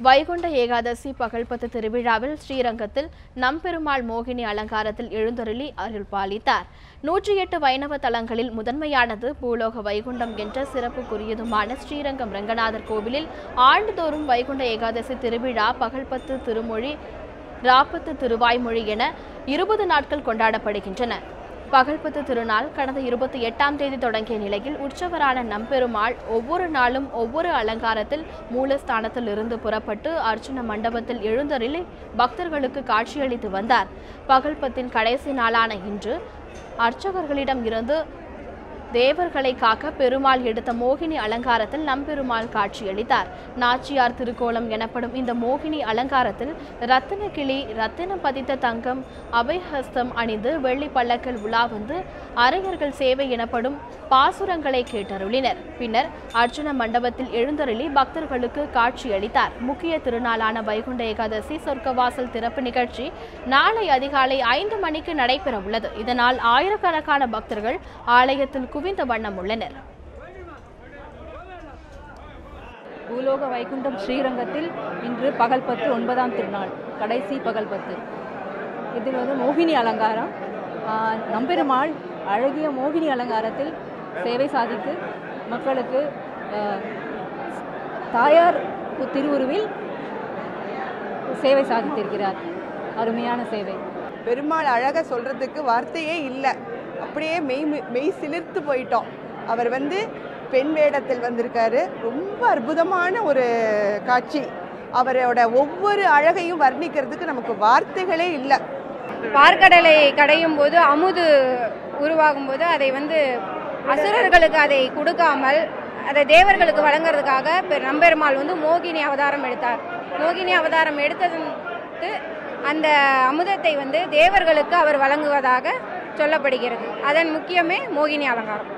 வைகுண்ட ஏகாதசி பகல்பத்து திருவிழாவில் ஸ்ரீரங்கத்தில் நம்பெருமாள் மோகினி அலங்காரத்தில் எழுந்தருளி அருள் பாலித்தார். 108 வைணவ தலங்களில் முதன்மையானது பூலோக வைகுண்டம் என்ற சிறப்புக்குரியதுமான ஸ்ரீரங்கம் ரங்கநாதர் கோவிலில் ஆண்டுதோறும் வைகுண்ட ஏகாதசி திருவிழா பகல்பத்து திருமொழி ராப்பத்து திருவாய்மொழி என 20 நாட்கள் கொண்டாடப்படுகின்றன. பகல்பத்து திருநாள் கடந்த 28ஆம் தேதி தொடங்கிய நிலையில் உற்சவரான நம்பெருமாள் ஒவ்வொரு நாளும் ஒவ்வொரு அலங்காரத்தில் மூலஸ்தானத்தில் இருந்து புறப்பட்டு அர்ச்சன மண்டபத்தில் எழுந்தருளி பக்தர்களுக்கு காட்சியளித்து வந்தார். பகல்பத்தின் கடைசி நாளான இன்று அர்ச்சகர்களிடம் இருந்து தேவர்களை காக்க பெருமாள் எடுத்த மோகினி அலங்காரத்தில் நம்பெருமாள் காட்சியளித்தார். நாச்சியார் திருக்கோலம் எனப்படும் இந்த மோகினி அலங்காரத்தில் ரத்தின கிளி, ரத்தினம் பதித்த தங்கம், அபயஹஸ்தம் அணிந்து வெள்ளி பல்லக்கில் உலா வந்து அரையர்கள் சேவை எனப்படும் பாசுரங்களை கேட்டருளினர். பின்னர் அர்ச்சன மண்டபத்தில் எழுந்தருளி பக்தர்களுக்கு காட்சியளித்தார். முக்கிய திருநாளான வைகுண்ட ஏகாதசி சொர்க்கவாசல் திறப்பு நிகழ்ச்சி நாளை அதிகாலை 5 மணிக்கு நடைபெற உள்ளது. இதனால் ஆயிரக்கணக்கான பக்தர்கள் ஆலயத்தில் குவிந்த வண்ணம் உள்ளனர். பூலோக வைகுண்டம் ஸ்ரீரங்கத்தில் இன்று பகல்பத்து 9ஆம் திருநாள், கடைசி பகல்பத்து. இதில் மோகினி அலங்காரம். நம்பெருமாள் அழகிய மோகினி அலங்காரத்தில் சேவை சாதித்து மக்களுக்கு தாயார் திருவுருவில் சேவை சாதித்திருக்கிறார். அருமையான சேவை. பெருமாள் அழக சொல்றதுக்கு வார்த்தையே இல்லை. அப்படியே மெய் சிலிர்த்து போயிட்டோம். அவர் பெண் வேடத்தில் வந்திருக்காரு. ரொம்ப அற்புதமான ஒரு காட்சி. அவரோட ஒவ்வொரு அழகையும் வர்ணிக்கிறதுக்கு நமக்கு வார்த்தைகளே இல்லை. பார்க்கடலை கடையும் போது அமுது உருவாகும் போது அதை அசுரர்களுக்கு அதை கொடுக்காமல் அதை தேவர்களுக்கு வழங்குறதுக்காக நம்பெருமாள் மோகினி அவதாரம் எடுத்தார். மோகினி அவதாரம் எடுத்தது அந்த அமுதத்தை தேவர்களுக்கு அவர் வழங்குவதாக சொல்லப்படுகிறது. அதன் முக்கியமே மோகினி அலங்காரம்.